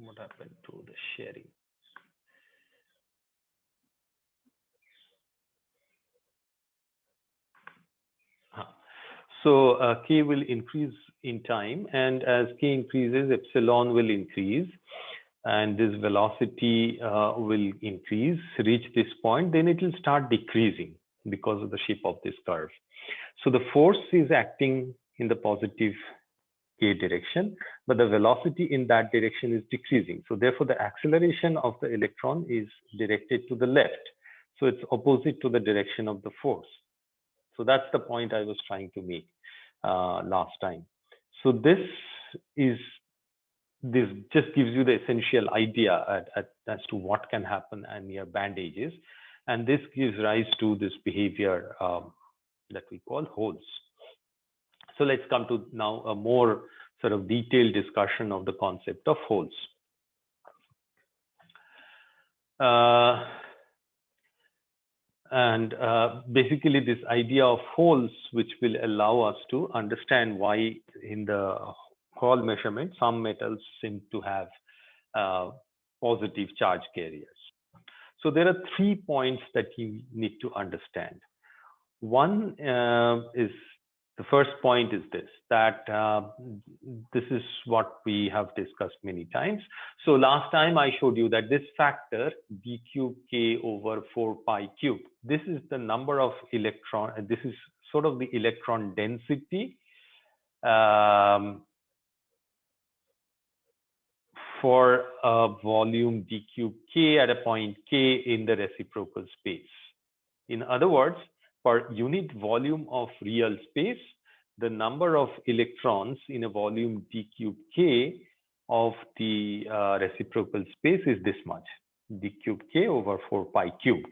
What happened to the sharing? So K will increase in time, and as K increases, epsilon will increase, and this velocity will increase, reach this point, then it will start decreasing because of the shape of this curve. So the force is acting in the positive K direction, but the velocity in that direction is decreasing. So therefore, the acceleration of the electron is directed to the left. So it's opposite to the direction of the force. So that's the point I was trying to make last time. So this just gives you the essential idea as to what can happen near band edges, and this gives rise to this behavior that we call holes. So let's come to now a more sort of detailed discussion of the concept of holes. Basically this idea of holes, which will allow us to understand why in the Hall measurement, some metals seem to have positive charge carriers. So there are 3 points that you need to understand. One is, the first point is this, that this is what we have discussed many times. So last time I showed you that this factor d cube k over 4 pi cube, this is the number of electron, this is sort of the electron density for a volume d cube k at a point k in the reciprocal space. In other words, per unit volume of real space, the number of electrons in a volume d cube k of the reciprocal space is this much, d cube k over 4 pi cube.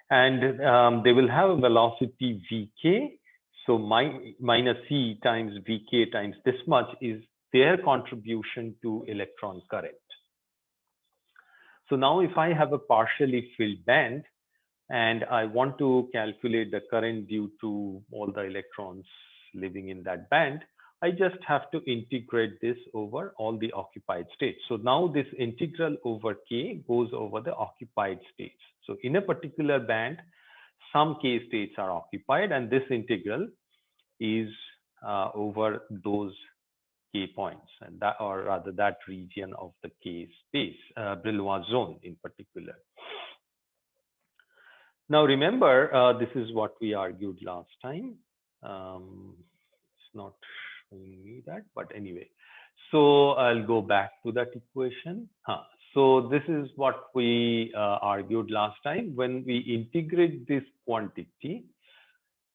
And they will have a velocity vk, so minus c times vk times this much is their contribution to electron current. So now if I have a partially filled band and I want to calculate the current due to all the electrons living in that band, I just have to integrate this over all the occupied states. So now this integral over k goes over the occupied states. So in a particular band, some k states are occupied, and this integral is over those k points, and that, or rather that region of the k space, Brillouin zone in particular. Now remember, this is what we argued last time. It's not showing me that, but anyway. So I'll go back to that equation. So this is what we argued last time. When we integrate this quantity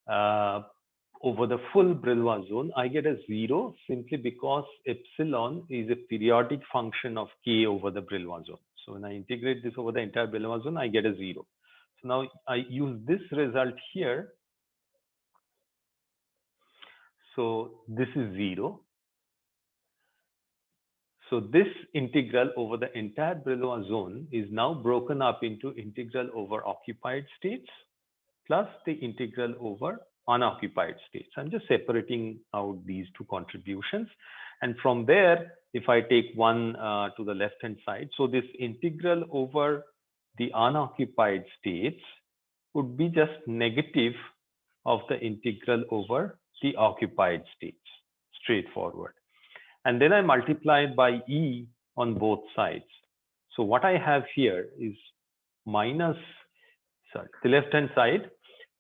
over the full Brillouin zone, I get a 0 simply because epsilon is a periodic function of k over the Brillouin zone. So when I integrate this over the entire Brillouin zone, I get a 0. So now I use this result here. So this is 0. So this integral over the entire Brillouin zone is now broken up into integral over occupied states plus the integral over unoccupied states. I'm just separating out these two contributions. And from there, if I take one to the left-hand side, so this integral over the unoccupied states would be just negative of the integral over the occupied states, straightforward. And then I multiply it by E on both sides. So what I have here is minus, sorry, the left-hand side,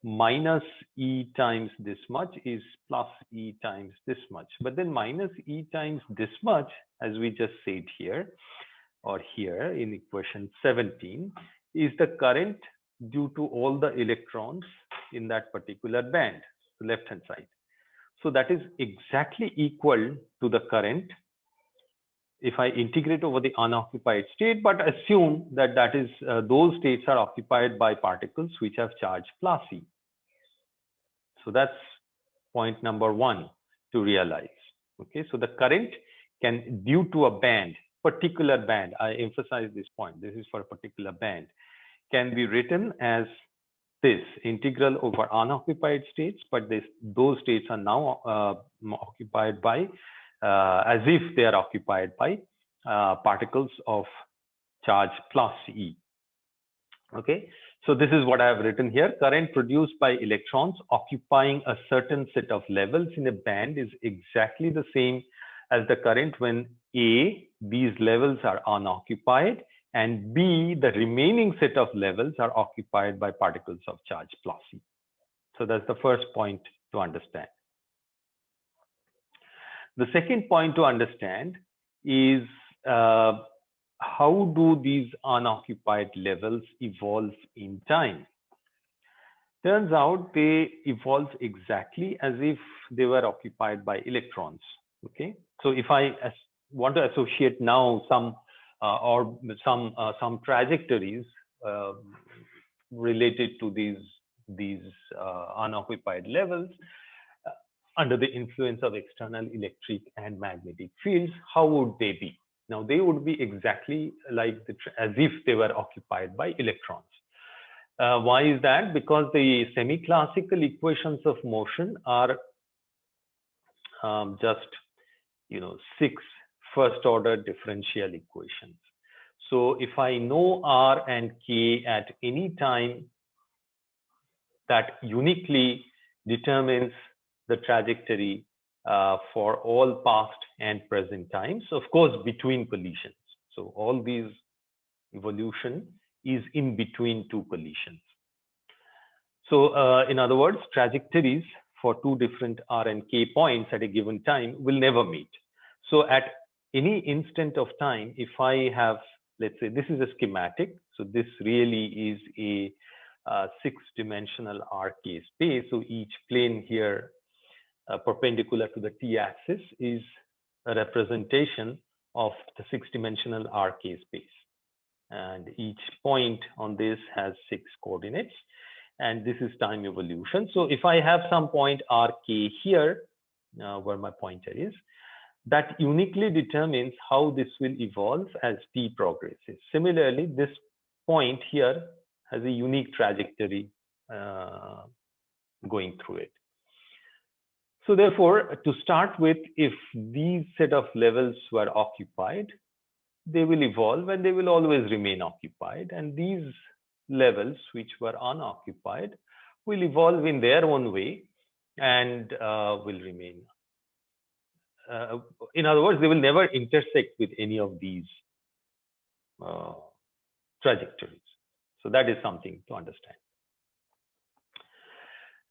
minus E times this much is plus E times this much. But then minus E times this much, as we just said here, or here in equation 17, is the current due to all the electrons in that particular band, the left-hand side. So that is exactly equal to the current if I integrate over the unoccupied state, but assume that that is those states are occupied by particles which have charge plus E. So that's point number one to realize. Okay, so the current can, due to a band, particular band, I emphasize this point, this is for a particular band, can be written as this integral over unoccupied states, but those states are now occupied by, as if they are occupied by particles of charge plus E. Okay, so this is what I have written here. Current produced by electrons occupying a certain set of levels in a band is exactly the same as the current when A, these levels are unoccupied, and B, the remaining set of levels are occupied by particles of charge plus E. So that's the first point to understand. The second point to understand is how do these unoccupied levels evolve in time? Turns out they evolve exactly as if they were occupied by electrons. Okay, so if I want to associate now some trajectories related to these unoccupied levels under the influence of external electric and magnetic fields, how would they be? Now, they would be exactly like as if they were occupied by electrons. Why is that? Because the semi-classical equations of motion are just, 6 first-order differential equations. So if I know R and K at any time, that uniquely determines the trajectory for all past and present times, of course, between collisions. So all these evolution is in between two collisions. So in other words, trajectories for two different R and K points at a given time will never meet. So at any instant of time, if I have, let's say this is a schematic, so this really is a 6-dimensional RK space. So each plane here perpendicular to the t-axis is a representation of the 6-dimensional RK space. And each point on this has 6 coordinates. And this is time evolution. So if I have some point RK here, where my pointer is, that uniquely determines how this will evolve as t progresses. Similarly, this point here has a unique trajectory going through it. So therefore, to start with, if these set of levels were occupied, they will evolve and they will always remain occupied. And these levels which were unoccupied will evolve in their own way and will remain. In other words, they will never intersect with any of these trajectories. So that is something to understand.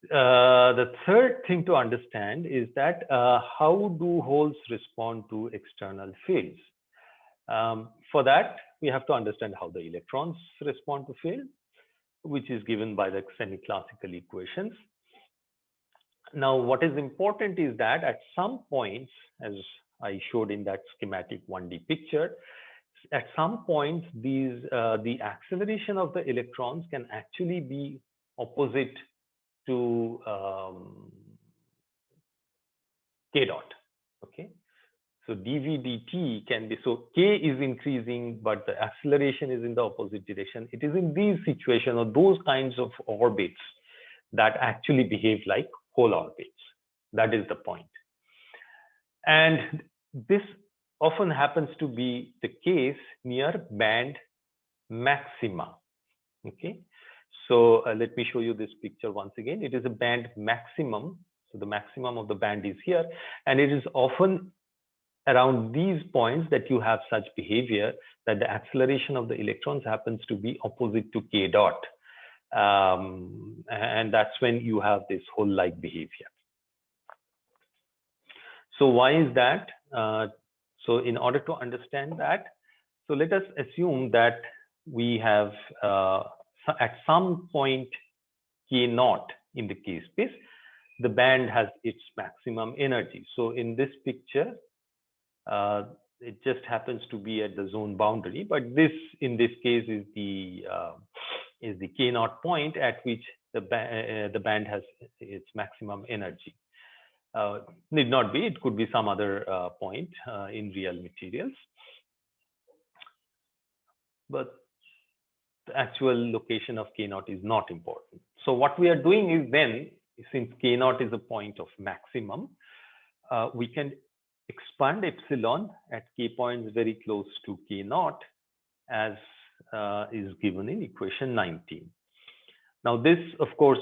The third thing to understand is that how do holes respond to external fields? For that, we have to understand how the electrons respond to field, which is given by the semi-classical equations. Now, what is important is that at some points, as I showed in that schematic 1D picture, at some points, the acceleration of the electrons can actually be opposite to k dot. Okay, so dv dt can be, so k is increasing, but the acceleration is in the opposite direction. It is in these situations or those kinds of orbits that actually behave like hole orbits. That is the point. And this often happens to be the case near band maxima. Okay, so let me show you this picture once again. It is a band maximum. So the maximum of the band is here, and it is often around these points that you have such behavior that the acceleration of the electrons happens to be opposite to k dot. And that's when you have this hole-like behavior. So why is that? So in order to understand that, so let us assume that we have at some point k naught in the k space, the band has its maximum energy. So in this picture, it just happens to be at the zone boundary, but this in this case is the k naught point at which the band has its maximum energy. Need not be, it could be some other point in real materials, but the actual location of k naught is not important. So what we are doing is then, since k naught is a point of maximum, we can expand epsilon at k points very close to k naught, as is given in equation 19. Now this, of course,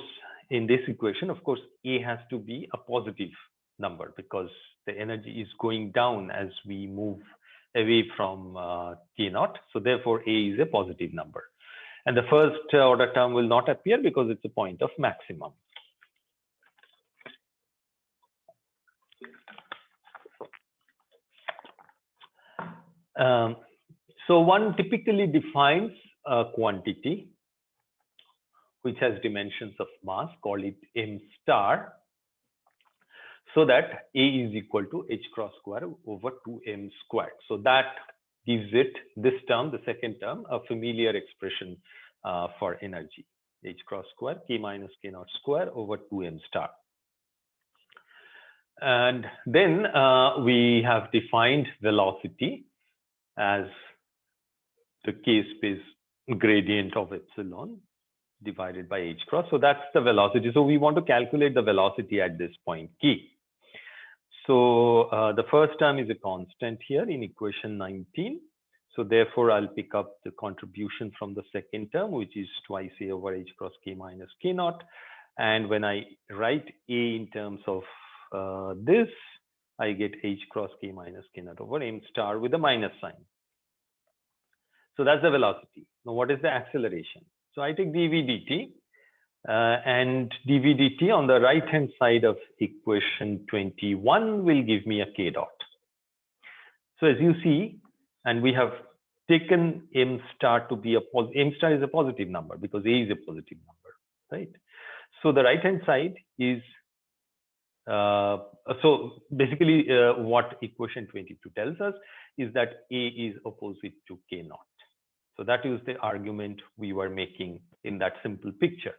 in this equation, of course, A has to be a positive number because the energy is going down as we move away from K naught. So therefore, A is a positive number. And the first order term will not appear because it's a point of maximum. So one typically defines a quantity which has dimensions of mass, call it m star, so that A is equal to h cross square over 2m squared. So that gives it, this term, the second term, a familiar expression for energy, h cross square k minus k naught square over 2m star. And then we have defined velocity as the k-space gradient of epsilon divided by h cross. So that's the velocity. So we want to calculate the velocity at this point k. So the first term is a constant here in equation 19. So therefore, I'll pick up the contribution from the second term, which is twice A over h cross k minus k naught. And when I write A in terms of this, I get h cross k minus k naught over m star with a minus sign. So that's the velocity. Now, what is the acceleration? So I take dv dt, and dv dt on the right hand side of equation 21 will give me a k dot. So as you see, and we have taken m star to be a m star is a positive number because A is a positive number, right? So the right hand side is so basically what equation 22 tells us is that A is opposite to k naught. So that is the argument we were making in that simple picture.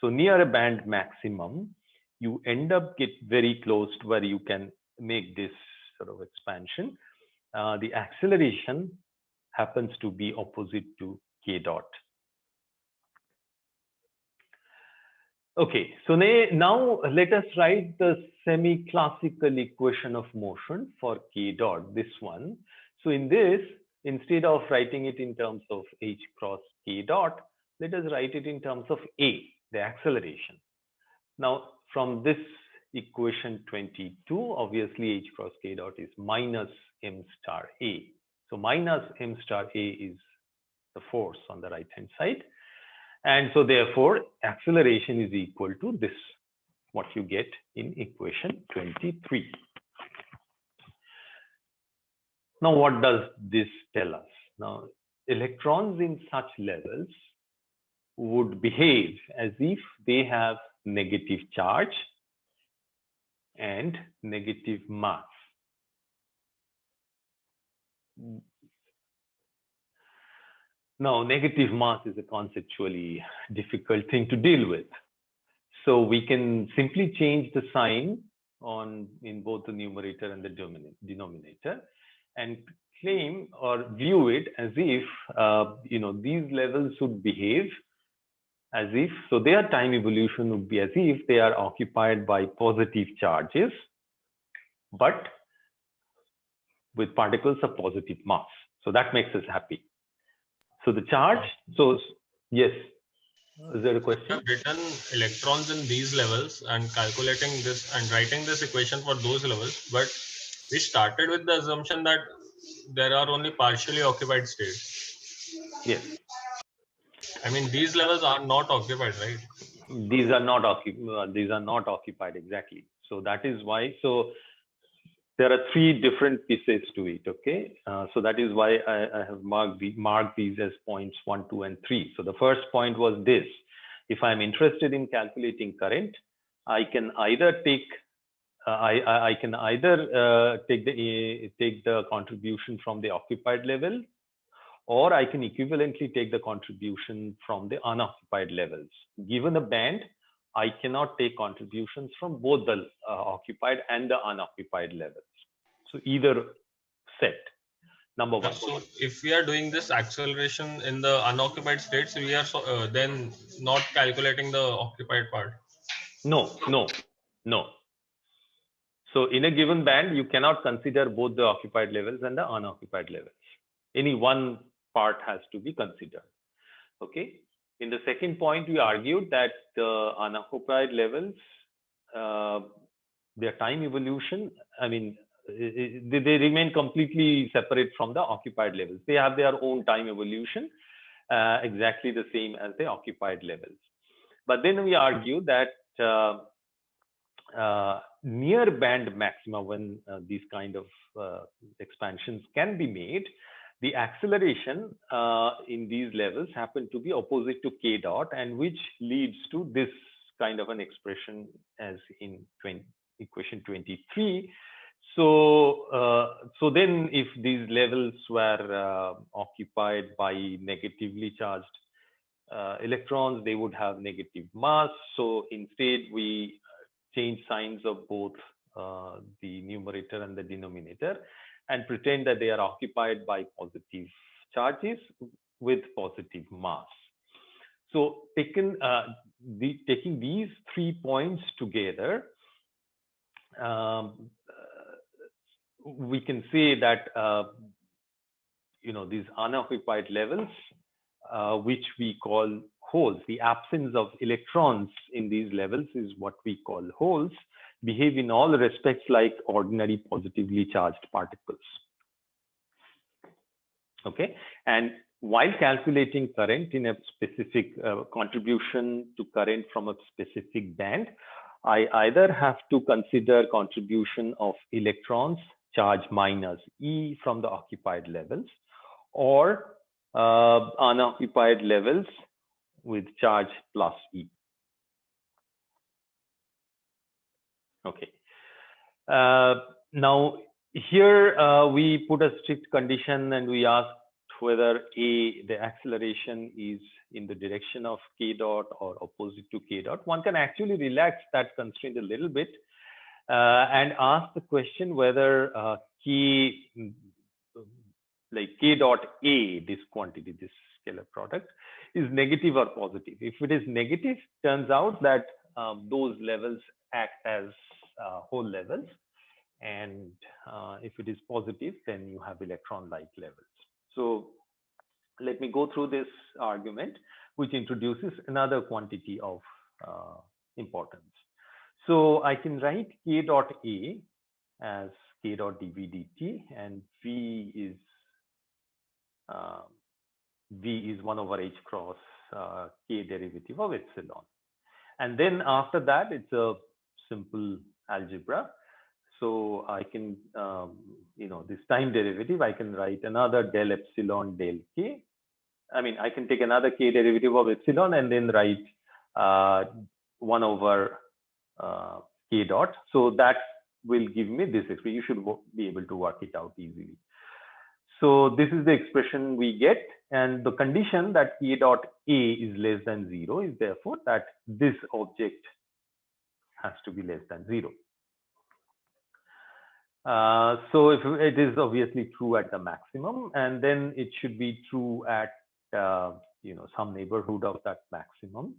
So near a band maximum, you end up get very close to where you can make this sort of expansion. The acceleration happens to be opposite to k dot. Okay, so now let us write the semi-classical equation of motion for k dot, this one. So in this, instead of writing it in terms of h cross k dot, let us write it in terms of A, the acceleration. Now, from this equation 22, obviously h cross k dot is minus m star A. So minus m star A is the force on the right hand side. And so therefore, acceleration is equal to this, what you get in equation 23. Now, what does this tell us? Now, electrons in such levels would behave as if they have negative charge and negative mass. Now, negative mass is a conceptually difficult thing to deal with. So we can simply change the sign in both the numerator and the denominator and claim or view it as if these levels would behave as if, so their time evolution would be as if they are occupied by positive charges, but with particles of positive mass. So that makes us happy. So the charge, so yes, is there a question? I've written electrons in these levels and calculating this and writing this equation for those levels, but we started with the assumption that there are only partially occupied states. Yes. I mean, these levels are not occupied, right? These are not occupied exactly. So that is why. So there are three different pieces to it. Okay. So that is why I have marked these as points 1, 2, and 3. So the first point was this: if I'm interested in calculating current, I can either take take the contribution from the occupied level, or I can equivalently take the contribution from the unoccupied levels. Given a band, I cannot take contributions from both the occupied and the unoccupied levels. So either set, number one. So if we are doing this acceleration in the unoccupied states, we are then not calculating the occupied part. No. So in a given band, you cannot consider both the occupied levels and the unoccupied levels. Any one part has to be considered. Okay. In the second point, we argued that the unoccupied levels, their time evolution, I mean, they remain completely separate from the occupied levels. They have their own time evolution, exactly the same as the occupied levels. But then we argue that near band maxima, when these kind of expansions can be made, the acceleration in these levels happen to be opposite to k dot, and which leads to this kind of an expression as in equation 23. So, so then if these levels were occupied by negatively charged electrons, they would have negative mass. So instead, we change signs of both the numerator and the denominator and pretend that they are occupied by positive charges with positive mass. So taking these 3 points together, we can say that these unoccupied levels, which we call holes, the absence of electrons in these levels is what we call holes, behave in all respects like ordinary positively charged particles. Okay, and while calculating current in a specific contribution to current from a specific band, I either have to consider contribution of electrons charge minus E from the occupied levels, or unoccupied levels with charge plus E. Okay. Now here we put a strict condition and we asked whether the acceleration is in the direction of k dot or opposite to k dot. One can actually relax that constraint a little bit and ask the question whether like k dot A, this quantity, this scalar product, is negative or positive. If it is negative, turns out that those levels act as hole levels, and if it is positive, then you have electron-like levels. So let me go through this argument, which introduces another quantity of importance. So I can write k dot A as k dot dv dt, and v is 1 over h cross k derivative of epsilon. And then after that, it's a simple algebra. So I can, this time derivative, I can write another del epsilon del k. I mean, I can take another k derivative of epsilon and then write 1 over k dot. So that will give me this expression. You should be able to work it out easily. So this is the expression we get, and the condition that k dot A is less than 0 is therefore that this object has to be less than 0. So if it is obviously true at the maximum, and then it should be true at some neighborhood of that maximum.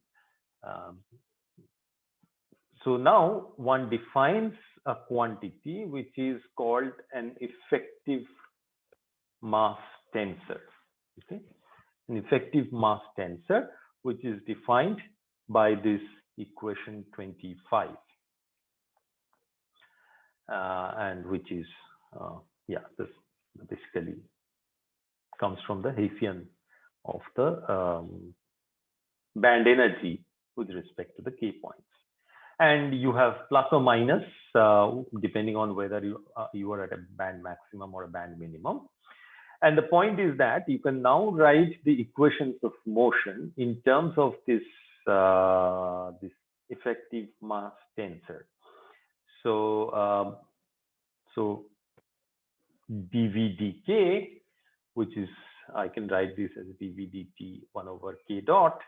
So now one defines a quantity which is called an effective mass tensor. Okay, an effective mass tensor, which is defined by this equation 25. And which is, this basically comes from the Hessian of the band energy with respect to the k points. And you have plus or minus, depending on whether you are at a band maximum or a band minimum. And the point is that you can now write the equations of motion in terms of this, this effective mass tensor. So, so dv dk, which is, I can write this as dv dt 1 over k dot,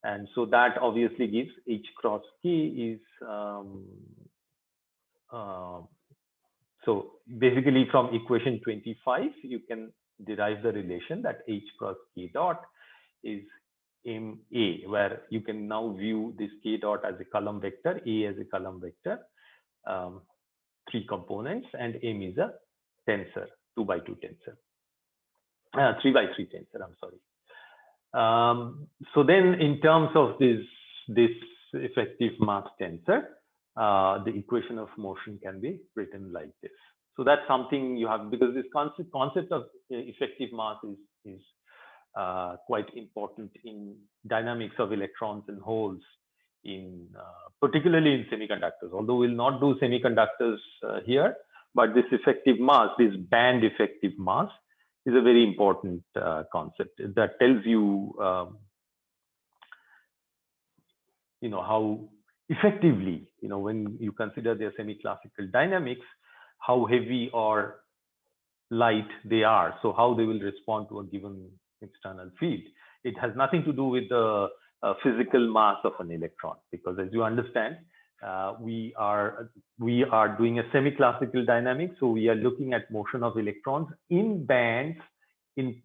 and so that obviously gives h cross k is so basically from equation 25 you can derive the relation that h cross k dot is ma, where you can now view this k dot as a column vector, a as a column vector, 3 components, and M is a tensor, 2 by 2 tensor, 3 by 3 tensor, I'm sorry. So then in terms of this effective mass tensor, the equation of motion can be written like this. So that's something you have, because this concept of effective mass is quite important in dynamics of electrons and holes, in particularly in semiconductors. Although we'll not do semiconductors here, but this effective mass, this band effective mass, is a very important concept that tells you, how effectively, when you consider their semi-classical dynamics, how heavy or light they are. So how they will respond to a given external field. It has nothing to do with the physical mass of an electron, because as you understand, we are doing a semi-classical dynamics. So we are looking at motion of electrons in bands in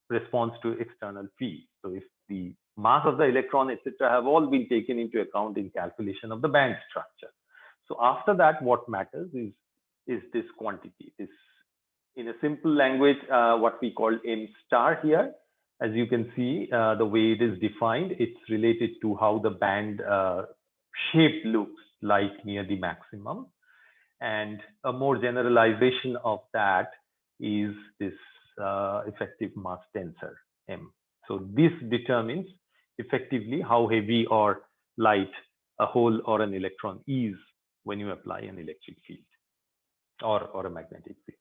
response to external field. So if the mass of the electron, etc., have all been taken into account in calculation of the band structure. So after that, what matters is this quantity. This, in a simple language, what we call M star here. As you can see, the way it is defined, it's related to how the band shape looks like near the maximum. And a more generalization of that is this effective mass tensor, M. So this determines effectively how heavy or light a hole or an electron is when you apply an electric field or a magnetic field.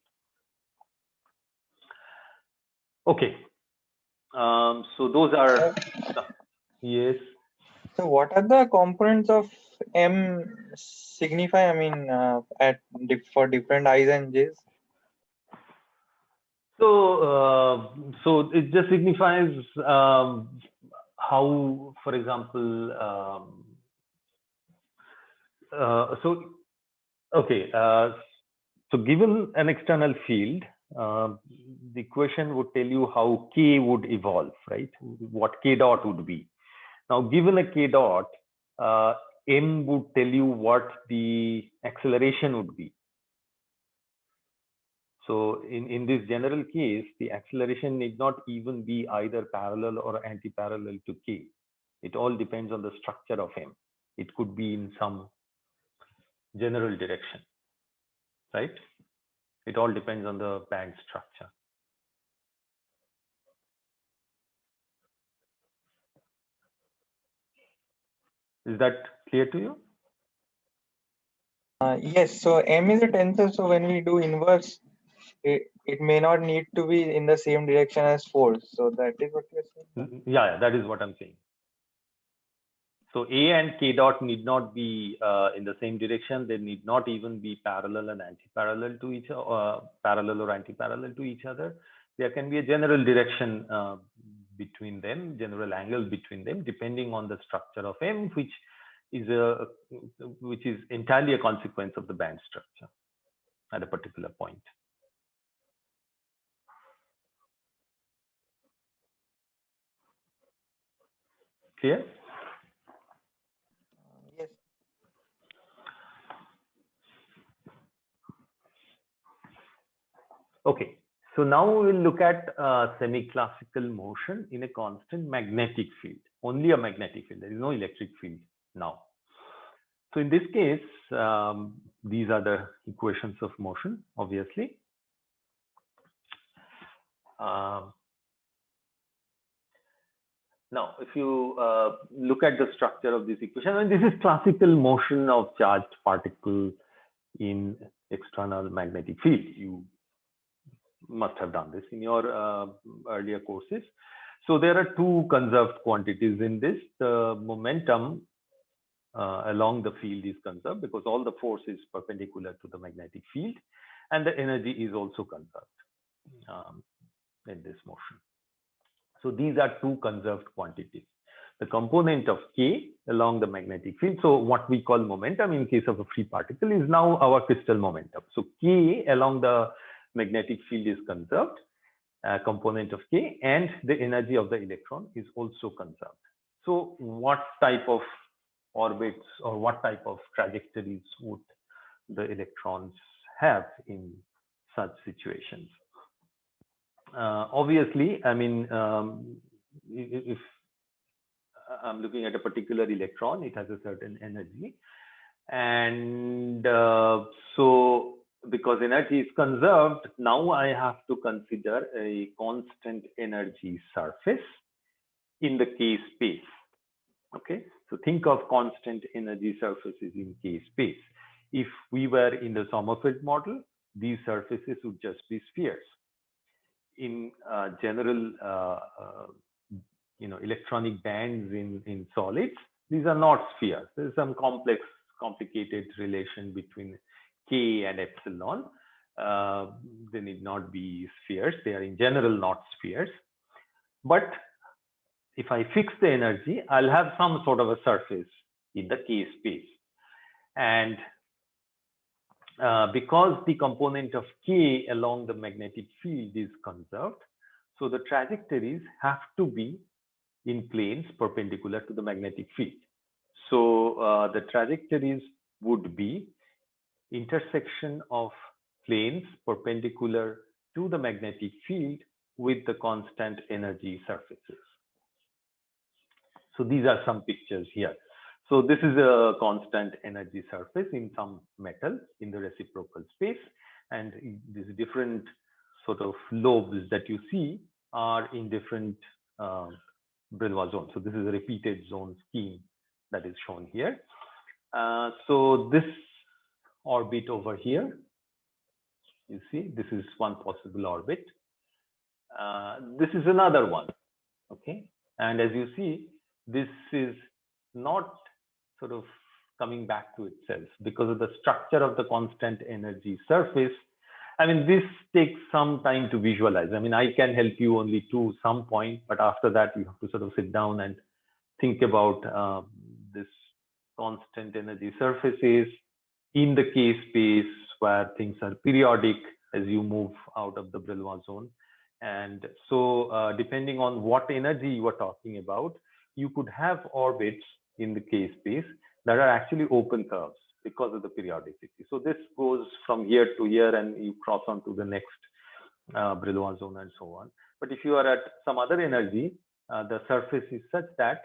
Okay. So those are, yes. So what are the components of M signify? I mean, for different I's and J's. So it just signifies how, for example, so given an external field, the equation would tell you how K would evolve, right? What K dot would be. Now, given a K dot, M would tell you what the acceleration would be. So in this general case, the acceleration need not even be either parallel or anti-parallel to K. It all depends on the structure of M. It could be in some general direction, right? It all depends on the band structure. Is that clear to you? Yes. So M is a tensor. So when we do inverse, it may not need to be in the same direction as force. So that is what you're saying? Yeah, that is what I'm saying. So A and K dot need not be in the same direction. They need not even be parallel and anti-parallel to each other, parallel or anti-parallel to each other. There can be a general direction between them, general angle between them, depending on the structure of M, which is entirely a consequence of the band structure at a particular point. Clear? Yes. Okay, so now we will look at semi-classical motion in a constant magnetic field, only a magnetic field. There is no electric field now. So in this case, these are the equations of motion, obviously. Now, if you look at the structure of this equation, and this is classical motion of charged particle in external magnetic field. You must have done this in your earlier courses. So there are two conserved quantities in this. The momentum along the field is conserved because all the force is perpendicular to the magnetic field, and the energy is also conserved in this motion. So these are two conserved quantities. The component of K along the magnetic field. So what we call momentum in case of a free particle is now our crystal momentum. So K along the magnetic field is conserved, component of K, and the energy of the electron is also conserved. So what type of orbits or what type of trajectories would the electrons have in such situations. Obviously, I mean, if I'm looking at a particular electron, it has a certain energy. And so because energy is conserved, now I have to consider a constant energy surface in the K space. Okay, so think of constant energy surfaces in K space. If we were in the Sommerfeld model, these surfaces would just be spheres. In general, electronic bands in solids, these are not spheres. There's some complicated relation between K and epsilon. They need not be spheres. They are in general not spheres. But if I fix the energy, I'll have some sort of a surface in the K space. And because the component of K along the magnetic field is conserved, so the trajectories have to be in planes perpendicular to the magnetic field. So the trajectories would be intersection of planes perpendicular to the magnetic field with the constant energy surfaces. So these are some pictures here. So this is a constant energy surface in some metal in the reciprocal space, and these different sort of lobes that you see are in different Brillouin zones. So this is a repeated zone scheme that is shown here. So this orbit over here, you see, this is one possible orbit. This is another one, okay? And as you see, this is not sort of coming back to itself because of the structure of the constant energy surface. I mean, this takes some time to visualize. I mean, I can help you only to some point, but after that, you have to sort of sit down and think about this constant energy surfaces in the K space where things are periodic as you move out of the Brillouin zone. And so depending on what energy you are talking about, you could have orbits in the K space that are actually open curves because of the periodicity. So this goes from here to here and you cross on to the next Brillouin zone and so on. But if you are at some other energy, the surface is such that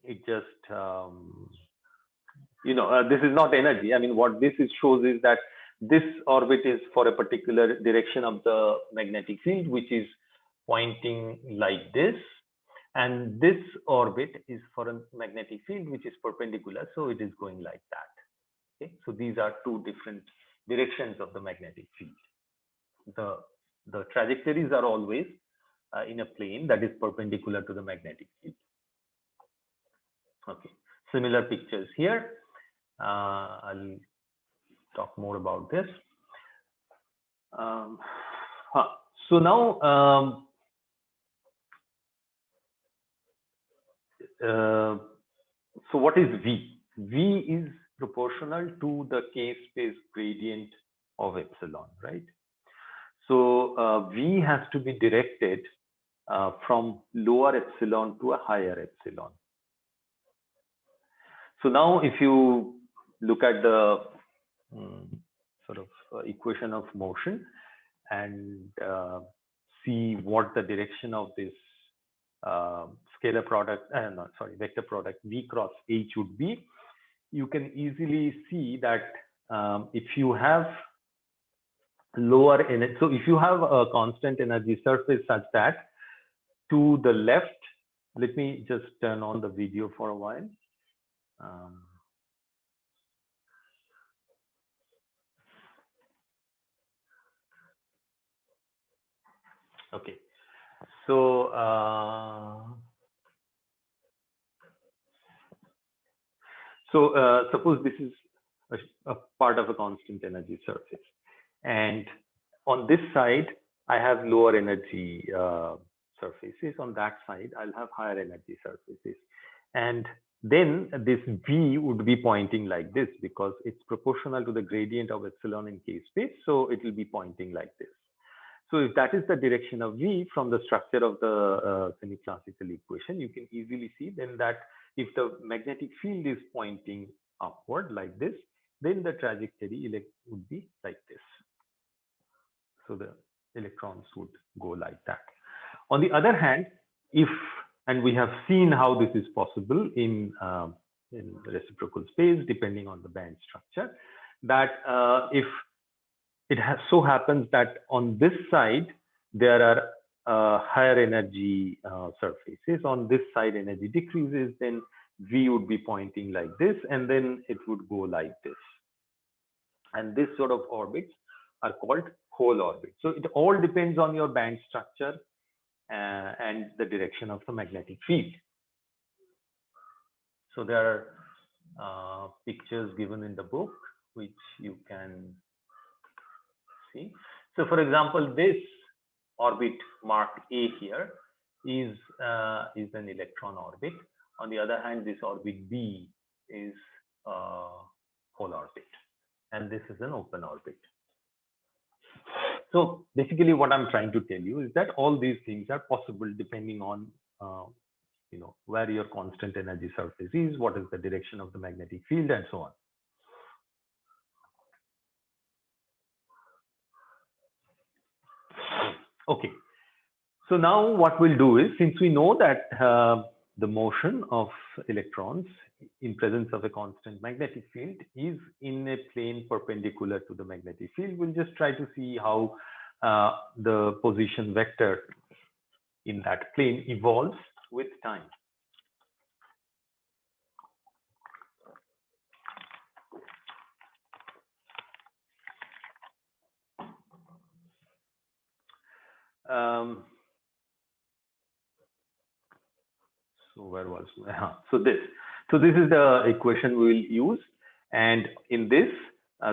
it just, this is not energy. I mean, what this shows is that this orbit is for a particular direction of the magnetic field, which is pointing like this. And this orbit is for a magnetic field, which is perpendicular. So it is going like that. Okay. So these are two different directions of the magnetic field. The trajectories are always in a plane that is perpendicular to the magnetic field. Okay. Similar pictures here. I'll talk more about this. So now, so what is V? V is proportional to the K space gradient of epsilon, right? So V has to be directed from lower epsilon to a higher epsilon. So now if you look at the sort of equation of motion and see what the direction of this scalar product, vector product V cross H would be, you can easily see that if you have lower energy, so if you have a constant energy surface such that to the left, let me just turn on the video for a while. Okay, so suppose this is a part of a constant energy surface, and on this side I have lower energy surfaces. On that side I'll have higher energy surfaces, and then this V would be pointing like this because it's proportional to the gradient of epsilon in K space, so it will be pointing like this. So if that is the direction of V from the structure of the semi-classical equation, you can easily see then that if the magnetic field is pointing upward like this, then the trajectory would be like this. So the electrons would go like that. On the other hand, if, and we have seen how this is possible in reciprocal space, depending on the band structure, that if it so happens that on this side, there are higher energy surfaces, on this side energy decreases, then V would be pointing like this, and then it would go like this. And this sort of orbits are called hole orbits. So it all depends on your band structure and the direction of the magnetic field. So there are pictures given in the book, which you can see. So for example, this orbit marked A here is an electron orbit. On the other hand, this orbit B is a hole orbit, and this is an open orbit. So basically what I'm trying to tell you is that all these things are possible depending on where your constant energy surface is, what is the direction of the magnetic field, and so on. Okay, so now what we'll do is, since we know that the motion of electrons in presence of a constant magnetic field is in a plane perpendicular to the magnetic field, we'll just try to see how the position vector in that plane evolves with time. So where was so this is the equation we will use, and in this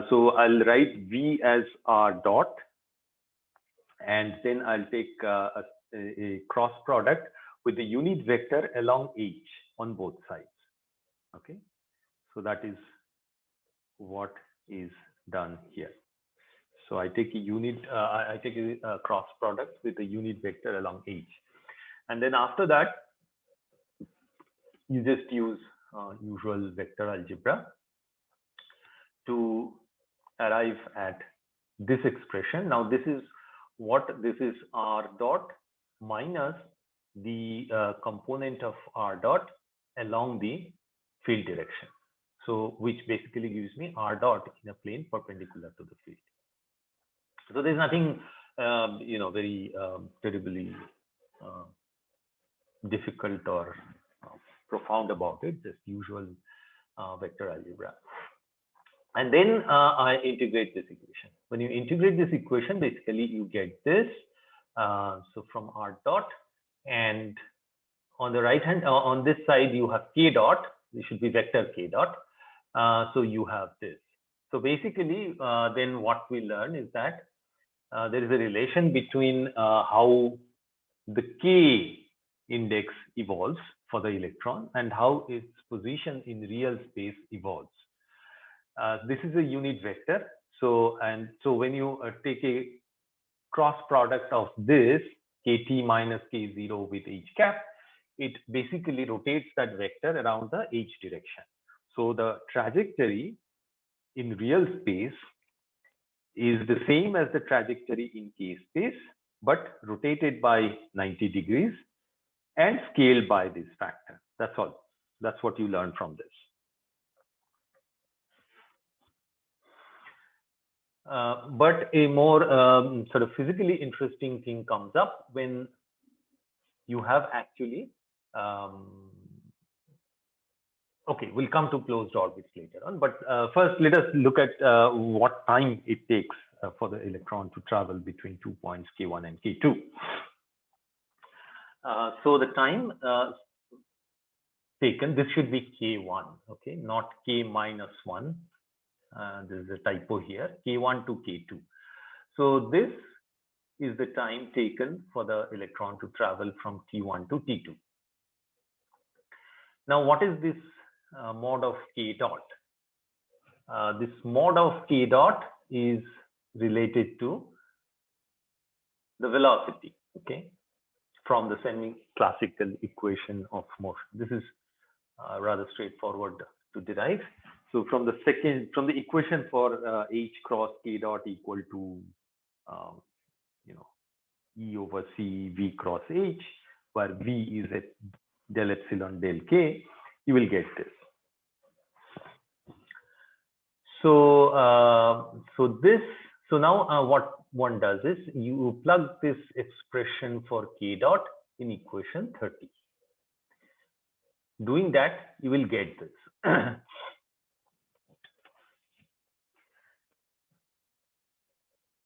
so I'll write V as R dot, and then I'll take a cross product with the unit vector along H on both sides. Okay, so that is what is done here. So I take a unit, I take a cross product with a unit vector along H, and then after that, you just use usual vector algebra to arrive at this expression. Now this is R dot minus the component of R dot along the field direction. So which basically gives me R dot in a plane perpendicular to the field. So there's nothing very terribly difficult or profound about it, just usual vector algebra. And then I integrate this equation. When you integrate this equation, basically you get this. So from R dot, and on the right hand, on this side, you have K dot. This should be vector K dot. So you have this. So basically, then what we learn is that there is a relation between how the K index evolves for the electron and how its position in real space evolves. This is a unit vector. So when you take a cross product of this KT minus K0 with H cap, it basically rotates that vector around the H direction. So the trajectory in real space is the same as the trajectory in K space, but rotated by 90 degrees and scaled by this factor. That's all. That's what you learn from this. But a more sort of physically interesting thing comes up when you have actually, okay, we'll come to closed orbits later on, but first let us look at what time it takes for the electron to travel between 2 points K1 and K2. So the time taken, this should be K1, okay, not K minus 1. There is a typo here, K1 to K2. So this is the time taken for the electron to travel from T1 to T2. Now, what is this mod of K dot? This mod of K dot is related to the velocity, okay, from the semi-classical equation of motion. This is rather straightforward to derive. So from the equation for H cross K dot equal to, you know, E over C V cross H, where V is at del epsilon del K, you will get this. So, so now what one does is you plug this expression for K dot in equation 30. Doing that, you will get this.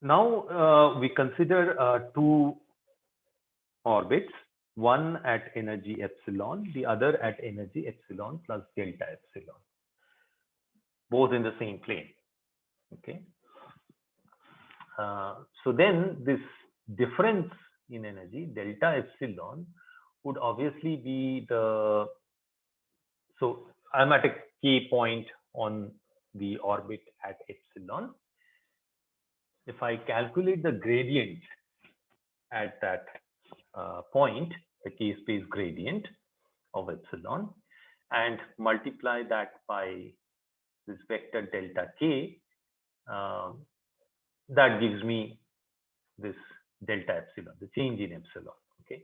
Now we consider two orbits, one at energy epsilon, the other at energy epsilon plus delta epsilon, both in the same plane. Okay. So then this difference in energy, delta epsilon, would obviously be the, so I'm at a K point on the orbit at epsilon. If I calculate the gradient at that point, the K space gradient of epsilon, and multiply that by this vector delta K, that gives me this delta epsilon, the change in epsilon. Okay.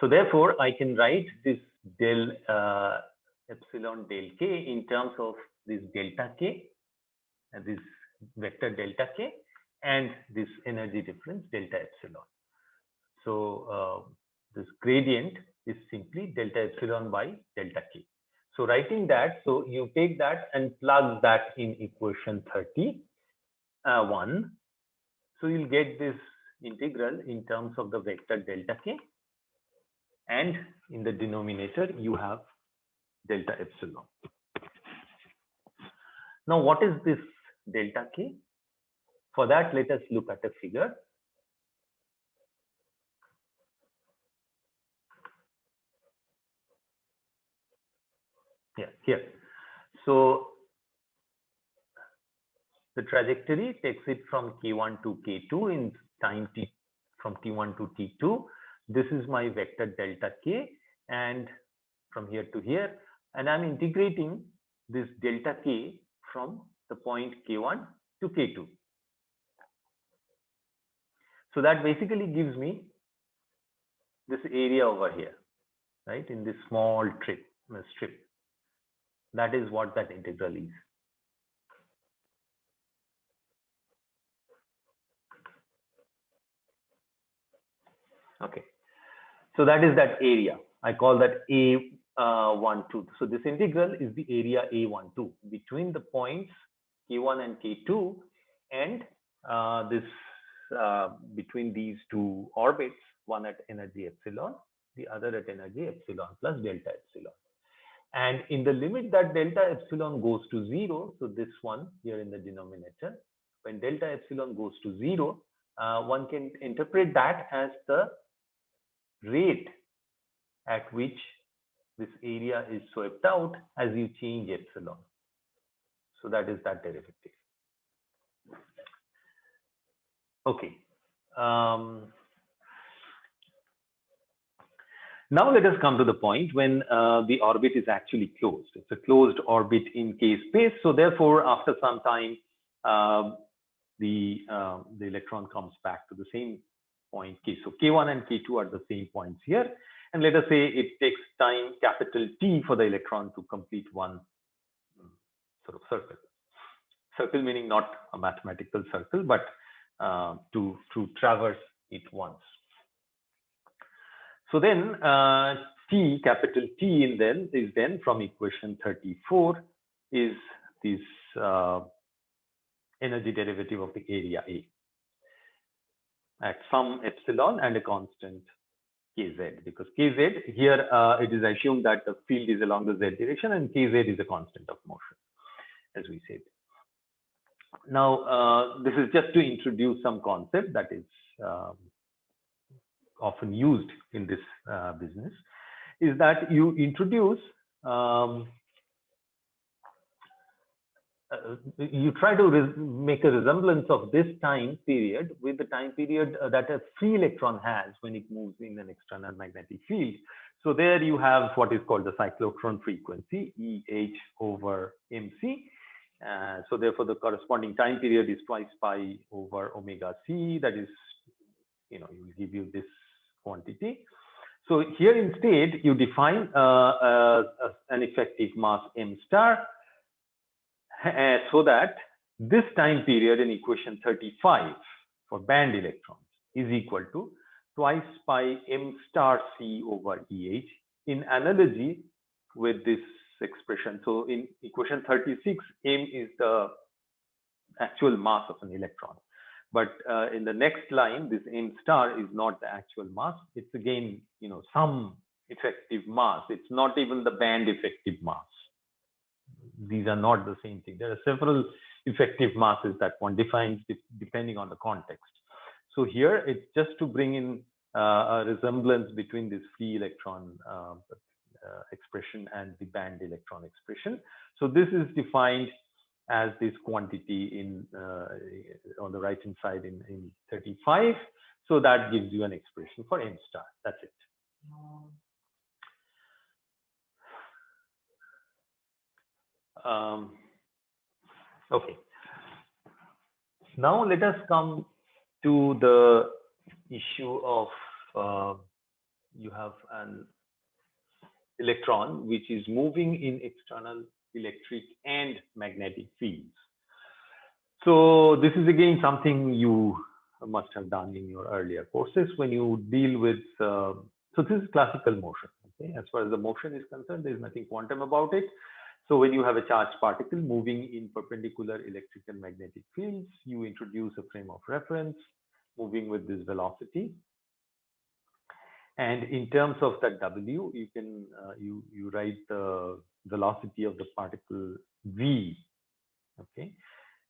So therefore, I can write this del epsilon del K in terms of this delta K, and this vector delta K, and this energy difference delta epsilon. So this gradient is simply delta epsilon by delta K. So writing that, so you take that and plug that in equation 31. So you'll get this integral in terms of the vector delta K, and in the denominator you have delta epsilon. Now what is this delta K? For that, let us look at a figure. Yeah, here. So the trajectory takes it from K1 to K2 in time t, from T1 to T2. This is my vector delta K, and from here to here, and I'm integrating this delta K from the point K1 to K2. So that basically gives me this area over here, right, in this small strip. That is what that integral is. Okay, so that is that area. I call that A12. So this integral is the area A12 between the points K1 and K2, and between these two orbits, one at energy epsilon, the other at energy epsilon plus delta epsilon. And in the limit that delta epsilon goes to 0, so this one here in the denominator, when delta epsilon goes to 0, one can interpret that as the rate at which this area is swept out as you change epsilon. So that is that derivative. Okay. Now let us come to the point when the orbit is actually closed. It's a closed orbit in K space. So therefore, after some time, the electron comes back to the same point K. So K1 and K2 are the same points here. And let us say it takes time capital T for the electron to complete one sort of circle. Circle meaning not a mathematical circle, but to traverse it once. So then T, capital T in then is then from equation 34 is this energy derivative of the area A at some epsilon and a constant Kz, because Kz here it is assumed that the field is along the Z direction and Kz is a constant of motion, as we said. Now this is just to introduce some concept that is often used in this business, is that you introduce, you try to make a resemblance of this time period with the time period that a free electron has when it moves in an external magnetic field. So there you have what is called the cyclotron frequency, EH over MC. So therefore, the corresponding time period is twice pi over omega c. That is, it will give you this quantity. So here instead, you define an effective mass m star, so that this time period in equation 35 for band electrons is equal to twice pi m star c over EH, in analogy with this expression. So in equation 36, m is the actual mass of an electron. But in the next line, this m star is not the actual mass. It's again, some effective mass. It's not even the band effective mass. These are not the same thing. There are several effective masses that one defines depending on the context. So here it's just to bring in a resemblance between this free electron expression and the band electron expression. So this is defined as this quantity in on the right hand side in 35. So that gives you an expression for m star. That's it. Okay. Now let us come to the issue of you have an electron which is moving in external electric and magnetic fields. So this is again something you must have done in your earlier courses when you deal with, so this is classical motion. Okay? As far as the motion is concerned, there is nothing quantum about it. So when you have a charged particle moving in perpendicular electric and magnetic fields, you introduce a frame of reference moving with this velocity. And in terms of that W, you can you write the velocity of the particle V, okay,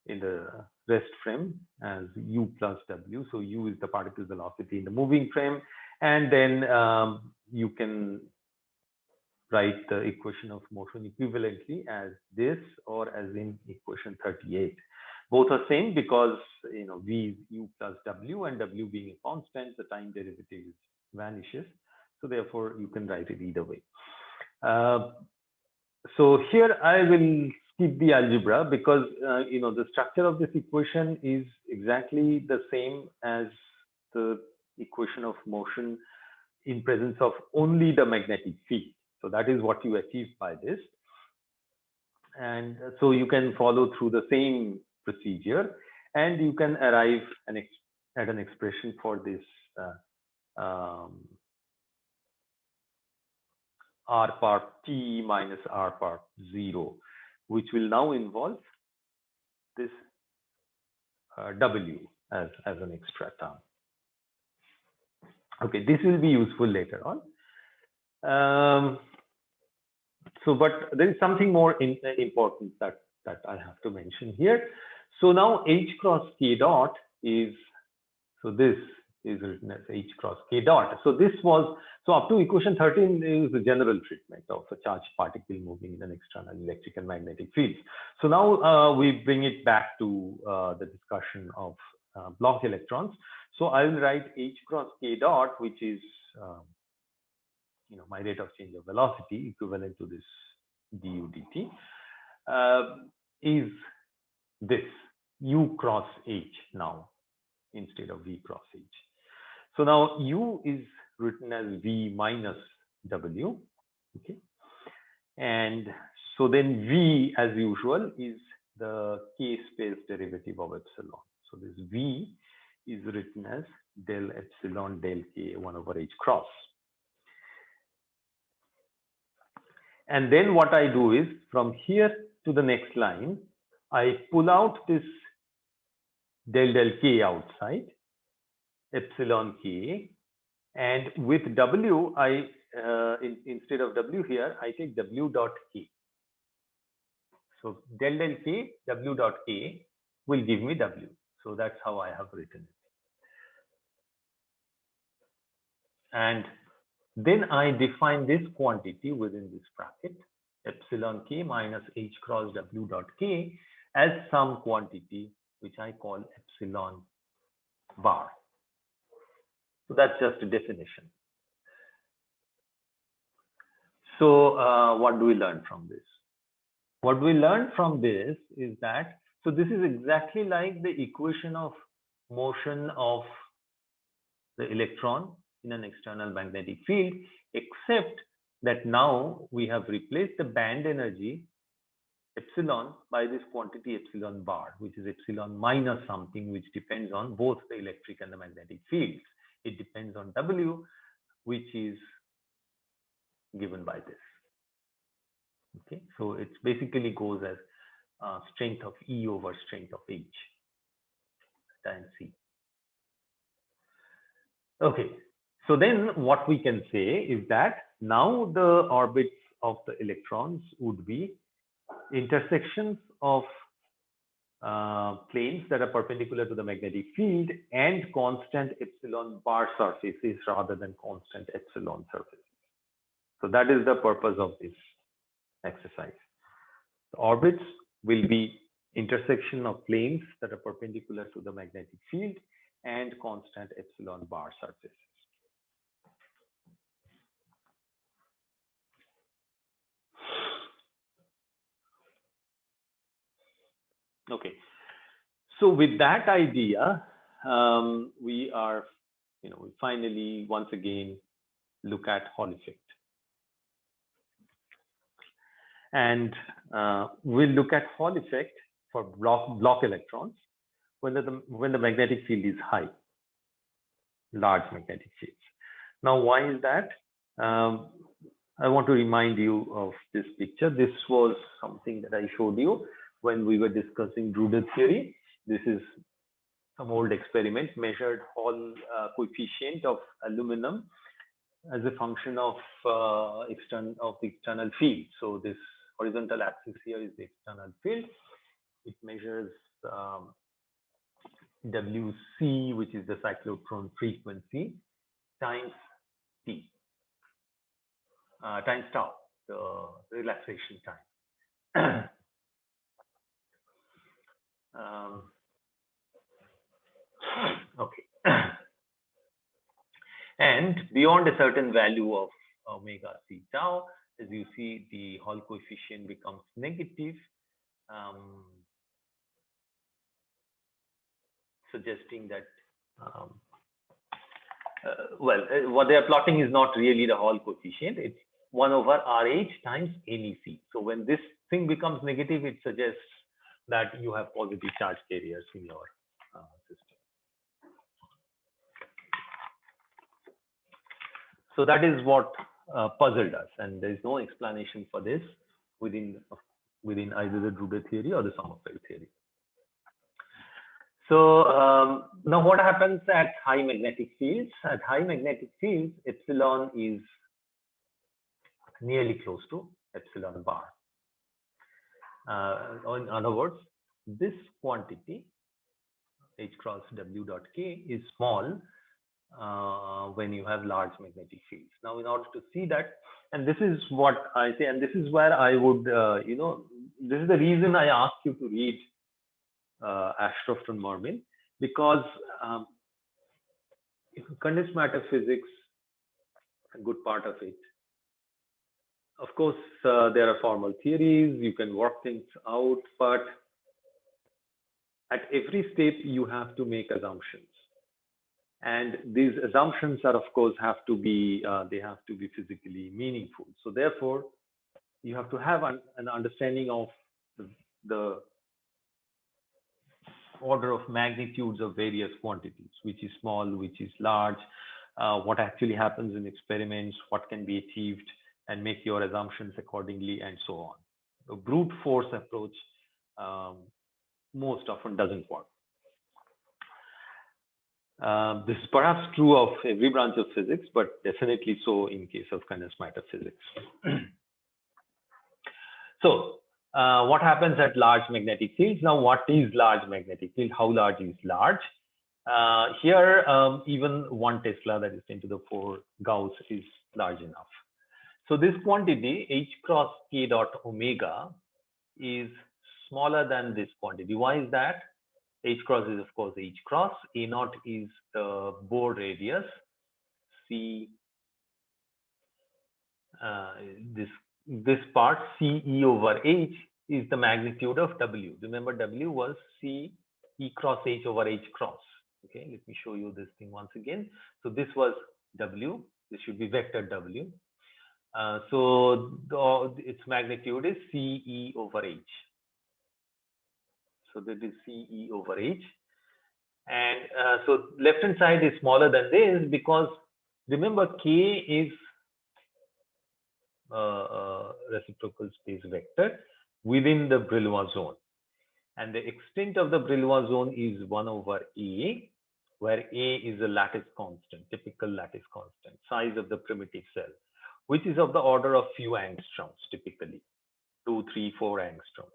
in the rest frame as U plus W. So U is the particle velocity in the moving frame, and then you can write the equation of motion equivalently as this or as in equation 38. Both are same because V is U plus W, and W being a constant, the time derivative vanishes. So therefore, you can write it either way. So here I will skip the algebra because the structure of this equation is exactly the same as the equation of motion in presence of only the magnetic field. So that is what you achieve by this. And so you can follow through the same procedure, and you can arrive at an expression for this r part t minus r part 0, which will now involve this w as an extra term. Okay, this will be useful later on. But there is something more important that I have to mention here. So now H cross K dot is, so this is written as H cross K dot. So this was, so up to equation 13 is the general treatment of a charged particle moving in an external electric and magnetic fields. So now we bring it back to the discussion of Bloch electrons. So I will write H cross K dot, which is my rate of change of velocity equivalent to this du dt, is this U cross H now instead of V cross H. So now U is written as V minus W, okay, and so then V as usual is the K space derivative of epsilon. So this V is written as del epsilon del K 1 over H cross. And then what I do is from here to the next line, I pull out this del K outside, epsilon K, and with W, instead of W here, I take W dot K. So del K, W dot K will give me W. So that's how I have written it. And then I define this quantity within this bracket, epsilon K minus H cross W dot K, as some quantity which I call epsilon bar. So that's just a definition. So what do we learn from this? What we learned from this is that, so this is exactly like the equation of motion of the electron in an external magnetic field, except that now we have replaced the band energy epsilon by this quantity epsilon bar, which is epsilon minus something, which depends on both the electric and the magnetic fields. It depends on W, which is given by this. Okay, so it basically goes as strength of E over strength of H times C. Okay, so then what we can say is that now the orbits of the electrons would be intersections of planes that are perpendicular to the magnetic field and constant epsilon bar surfaces rather than constant epsilon surfaces. So that is the purpose of this exercise. The orbits will be intersection of planes that are perpendicular to the magnetic field and constant epsilon bar surfaces. Okay, so with that idea, we are, we finally once again look at Hall effect, and we'll look at Hall effect for block electrons when the magnetic field is high, large magnetic fields. Now, why is that? I want to remind you of this picture. This was something that I showed you when we were discussing Drude theory. This is some old experiment, measured Hall coefficient of aluminum as a function of the external field. So this horizontal axis here is the external field. It measures WC, which is the cyclotron frequency, times T, times tau, the relaxation time. Okay. And beyond a certain value of omega c tau, as you see, the Hall coefficient becomes negative, suggesting that, what they are plotting is not really the Hall coefficient. It's 1 over RH times NEC. So when this thing becomes negative, it suggests that you have positive charge carriers in your system. So that is what puzzled us, and there is no explanation for this within either the Drude theory or the Sommerfeld theory. So now what happens at high magnetic fields? At high magnetic fields, epsilon is nearly close to epsilon bar. In other words, this quantity, H cross W dot K, is small when you have large magnetic fields. Now, in order to see that, and this is what I say, and this is where I would, this is the reason I ask you to read Ashcroft and Mermin, because condensed matter physics, a good part of it. Of course, there are formal theories, you can work things out, but at every step you have to make assumptions. And these assumptions are, of course, have to be, they have to be physically meaningful. So therefore, you have to have an understanding of the order of magnitudes of various quantities, which is small, which is large, what actually happens in experiments, what can be achieved, and make your assumptions accordingly, and so on. The brute force approach most often doesn't work. This is perhaps true of every branch of physics, but definitely so in case of condensed matter physics. So what happens at large magnetic fields? Now, what is large magnetic field? How large is large? Here, even 1 Tesla, that is 10 to the 4 Gauss, is large enough. So this quantity, H cross K dot omega, is smaller than this quantity. Why is that? H cross is, of course, H cross. A naught is the Bohr radius. C this this part CE over H is the magnitude of W. Remember, W was C E cross H over H cross. Okay, let me show you this thing once again. So this was W. This should be vector W. Its magnitude is CE over H. So that is CE over H. And so left hand side is smaller than this because remember K is reciprocal space vector within the Brillouin zone. And the extent of the Brillouin zone is 1 over A, where A is a lattice constant, typical lattice constant, size of the primitive cell, which is of the order of few angstroms, typically 2, 3, 4 angstrom.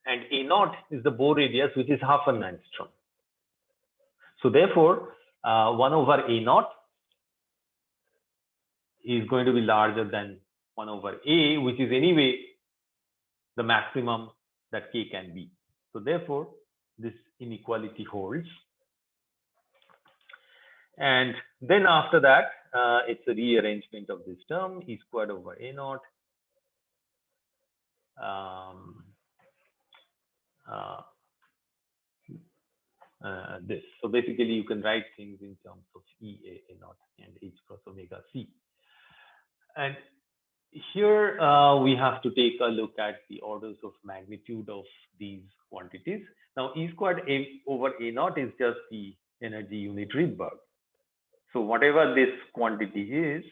And A naught is the Bohr radius, which is half an angstrom. So therefore, 1 over A naught is going to be larger than 1 over A, which is anyway the maximum that K can be. So therefore, this inequality holds. And then after that, it's a rearrangement of this term, E squared over A naught. This. So basically, you can write things in terms of E A naught and H cross omega C. And here we have to take a look at the orders of magnitude of these quantities. Now, E squared A over A naught is just the energy unit Rydberg. So whatever this quantity is,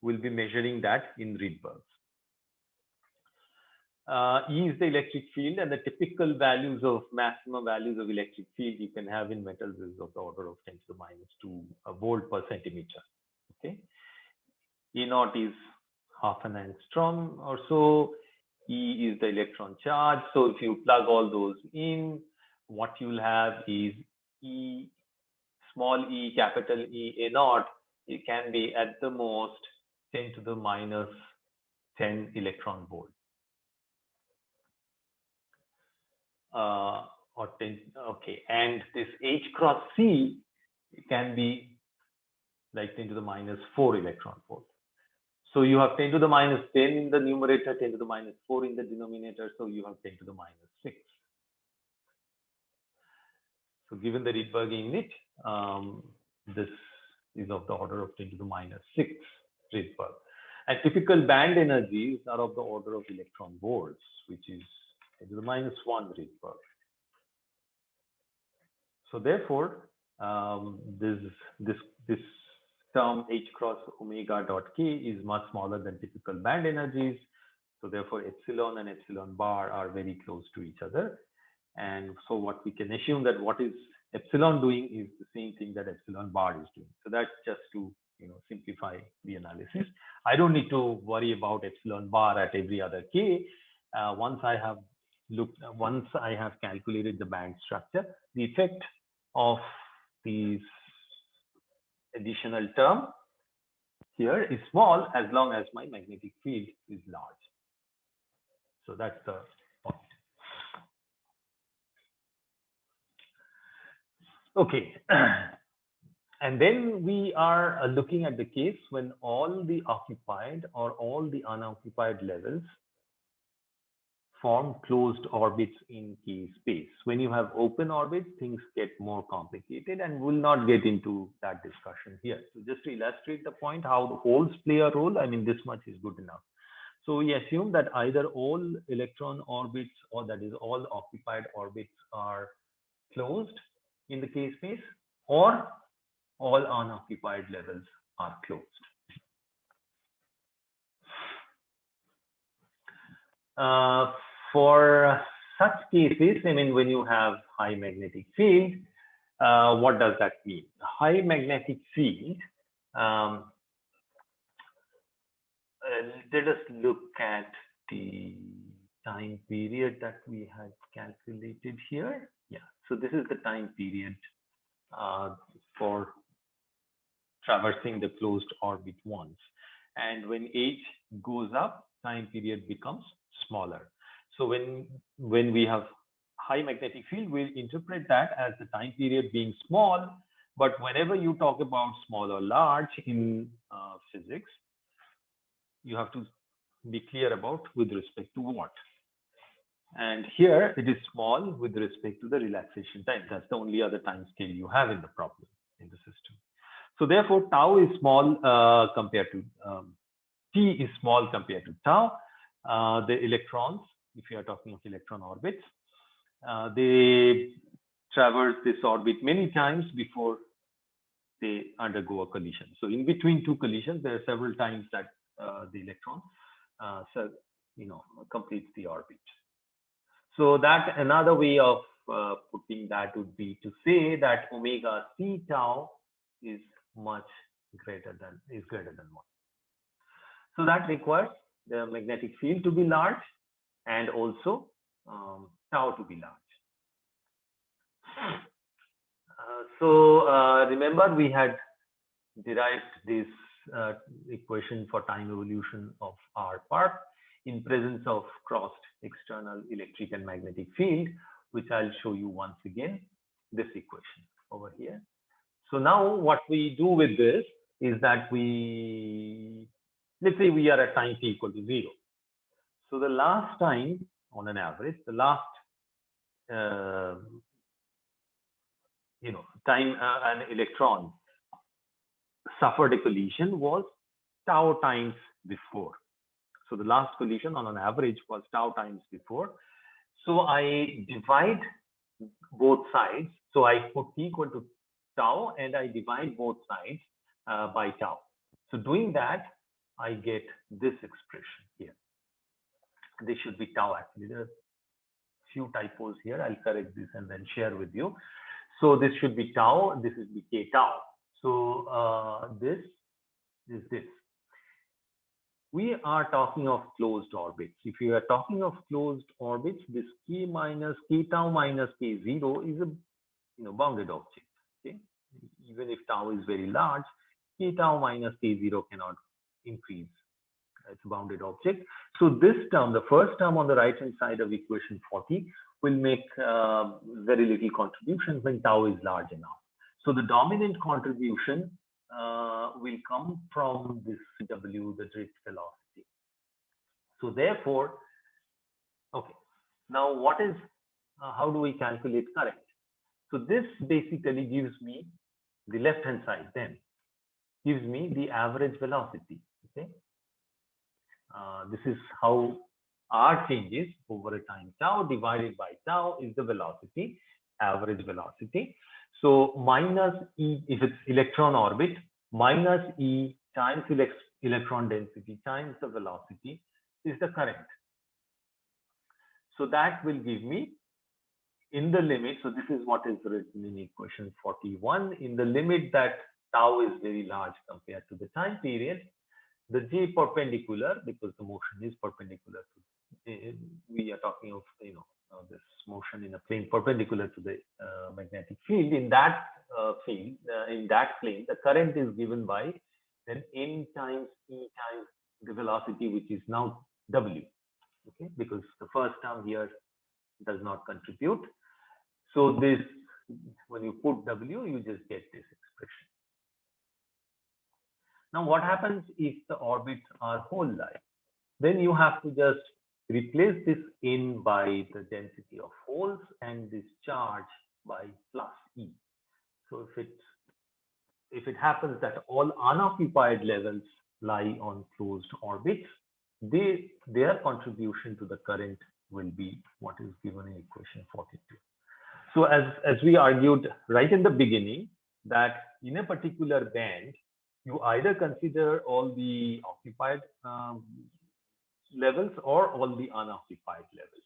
we'll be measuring that in Rydberg. E is the electric field, and the typical values of maximum values of electric field you can have in metals is of the order of 10 to the minus 2 volt per centimeter. Okay. E naught is half an angstrom or so. E is the electron charge. So if you plug all those in, what you'll have is E, small e, capital E, A naught. It can be at the most 10 to the minus 10 electron volt. Or 10, okay. And this H cross C can be like 10 to the minus 4 electron volt. So you have 10 to the minus 10 in the numerator, 10 to the minus 4 in the denominator. So you have 10 to the minus 6. So given the Rydberg unit, this is of the order of 10 to the minus 6 Rydberg. And typical band energies are of the order of electron volts, which is 10 to the minus 1 Rydberg. So therefore, this term H cross omega dot K is much smaller than typical band energies. So therefore, epsilon and epsilon bar are very close to each other. And so what we can assume that what is epsilon doing is the same thing that epsilon bar is doing. So that's just to simplify the analysis. I don't need to worry about epsilon bar at every other K. Once I have calculated the band structure, the effect of these additional term here is small as long as my magnetic field is large. So that's the point. Okay. And then we are looking at the case when all the occupied or all the unoccupied levels form closed orbits in K space. When you have open orbits, things get more complicated, and we'll not get into that discussion here. So just to illustrate the point how the holes play a role, I mean, this much is good enough. So we assume that either all electron orbits, or that is all occupied orbits, are closed in the K space, or all unoccupied levels are closed. For such cases, I mean, when you have high magnetic field, what does that mean? High magnetic field, let us look at the time period that we had calculated here. Yeah, so this is the time period for traversing the closed orbit once. And when H goes up, time period becomes smaller. So when we have high magnetic field, we'll interpret that as the time period being small, But whenever you talk about small or large in physics, you have to be clear about with respect to what. And here it is small with respect to the relaxation time. That's the only other time scale you have in the problem in the system. So therefore, tau is small compared to t is small compared to tau. The electrons, if you are talking of electron orbits, they traverse this orbit many times before they undergo a collision. So in between two collisions, there are several times that the electron completes the orbit. So that another way of putting that would be to say that omega c tau is much greater than 1. So that requires the magnetic field to be large and also tau to be large. Remember we had derived this equation for time evolution of R part in presence of crossed external electric and magnetic field, which I'll show you once again, this equation over here. So now what we do with this is that let's say we are at time t equal to 0. So the last time on an average, the last time an electron suffered a collision was tau times before. So the last collision on an average was tau times before. So I divide both sides. So I put t equal to tau and I divide both sides by tau. So doing that, I get this expression here. This should be tau actually. There are few typos here. I'll correct this and then share with you. So this should be tau. This is k tau. So this is this. We are talking of closed orbits. If you are talking of closed orbits, this k tau minus k0 is a bounded object. Okay, even if tau is very large, k tau minus k0 cannot increase. It's a bounded object. So this term, the first term on the right hand side of equation 40, will make very little contribution when tau is large enough. So the dominant contribution will come from this W, the drift velocity. So therefore, okay, now what is, how do we calculate current? So this basically gives me the left hand side then, gives me the average velocity, okay? This is how R changes over a time tau divided by tau is the velocity, average velocity. So minus E, if it's electron orbit, minus E times electron density times the velocity is the current. So that will give me in the limit, so this is what is written in equation 41, in the limit that tau is very large compared to the time period, the J perpendicular, because the motion is perpendicular to, we are talking of, this motion in a plane perpendicular to the magnetic field. In that field, in that plane, the current is given by then n times E times the velocity, which is now W, okay, because the first term here does not contribute. So this, when you put W, you just get this expression. Now, what happens if the orbits are hole-like? Then you have to just replace this n by the density of holes and this charge by plus E. So if it happens that all unoccupied levels lie on closed orbits, their contribution to the current will be what is given in equation 42. So as we argued right in the beginning, that in a particular band, you either consider all the occupied levels or all the unoccupied levels.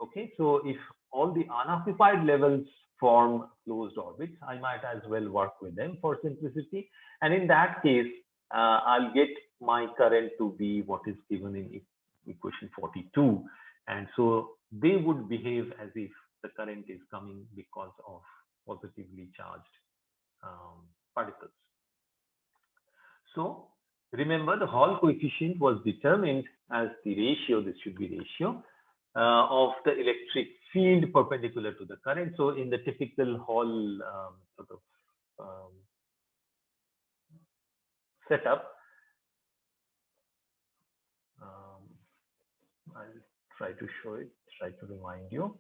Okay, so if all the unoccupied levels form closed orbits, I might as well work with them for simplicity. And in that case, I'll get my current to be what is given in equation 42. And so they would behave as if the current is coming because of positively charged particles. So remember, the Hall coefficient was determined as the ratio, this should be ratio, of the electric field perpendicular to the current. So in the typical Hall sort of setup. I'll try to show it, try to remind you.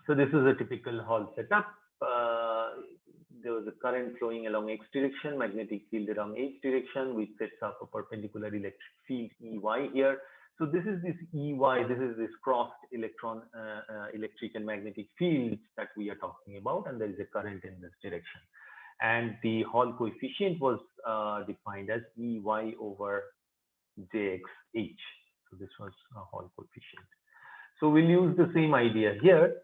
So this is a typical Hall setup. There was a current flowing along X direction, magnetic field along H direction, which sets up a perpendicular electric field EY here. So this is this EY, this is this crossed electron, electric and magnetic fields that we are talking about, and there is a current in this direction. And the Hall coefficient was defined as EY over JXH. So this was a Hall coefficient. So we'll use the same idea here.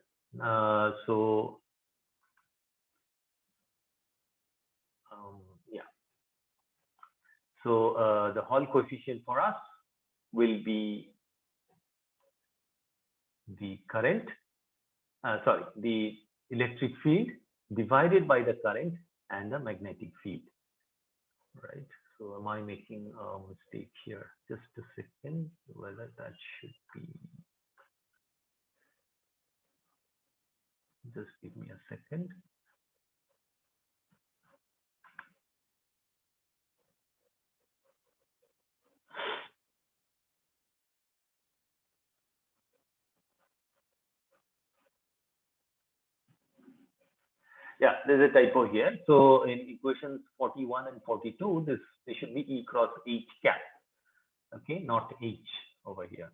So the Hall coefficient for us will be the current, the electric field divided by the current and the magnetic field, right? So am I making a mistake here? Just a second, whether that should be, just give me a second. Yeah, there's a typo here. So in equations 41 and 42, this should be E cross H cap. Okay, not H over here.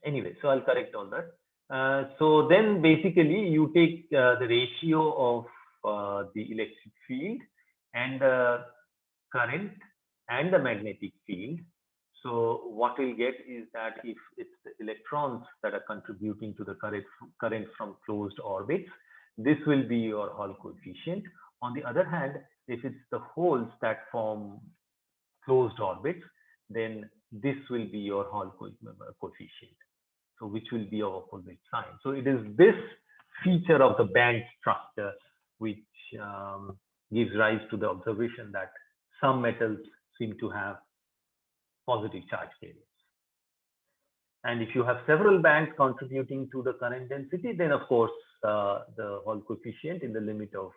Anyway, so I'll correct all that. So then basically you take the ratio of the electric field and the current and the magnetic field. So what we'll get is that if it's the electrons that are contributing to the current from closed orbits, this will be your Hall coefficient. On the other hand, if it's the holes that form closed orbits, then this will be your Hall coefficient. So which will be of opposite sign. So it is this feature of the band structure which gives rise to the observation that some metals seem to have positive charge carriers. And if you have several bands contributing to the current density, then of course the Hall coefficient in the limit of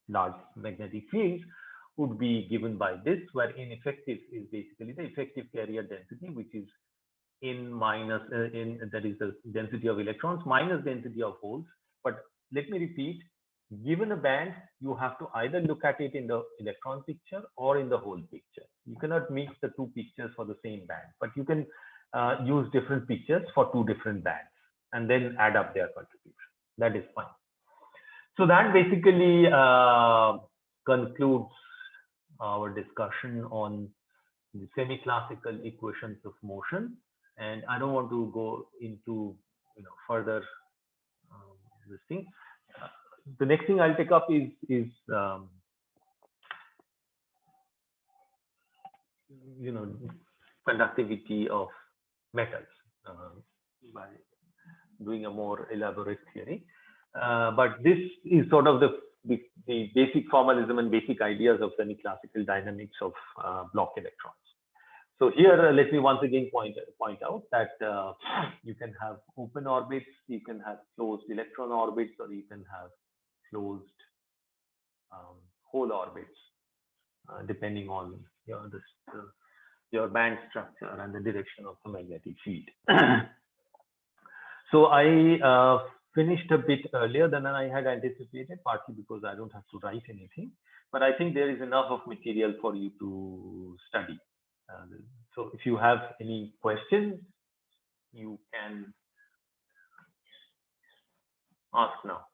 large magnetic fields would be given by this, where ineffective is basically the effective carrier density, which is in minus that is the density of electrons minus density of holes. But let me repeat, given a band, you have to either look at it in the electron picture or in the hole picture. You cannot mix the two pictures for the same band, but you can use different pictures for two different bands and then add up their contribution. That is fine. So that basically concludes our discussion on the semi-classical equations of motion. And I don't want to go into further this thing. The next thing I'll take up is conductivity of metals by doing a more elaborate theory. But this is sort of the basic formalism and basic ideas of semi-classical dynamics of block electrons. So here, let me once again point out that you can have open orbits, you can have closed electron orbits, or you can have closed hole orbits, depending on your band structure and the direction of the magnetic field. So I finished a bit earlier than I had anticipated, partly because I don't have to write anything, but I think there is enough of material for you to study. So if you have any questions, you can ask now.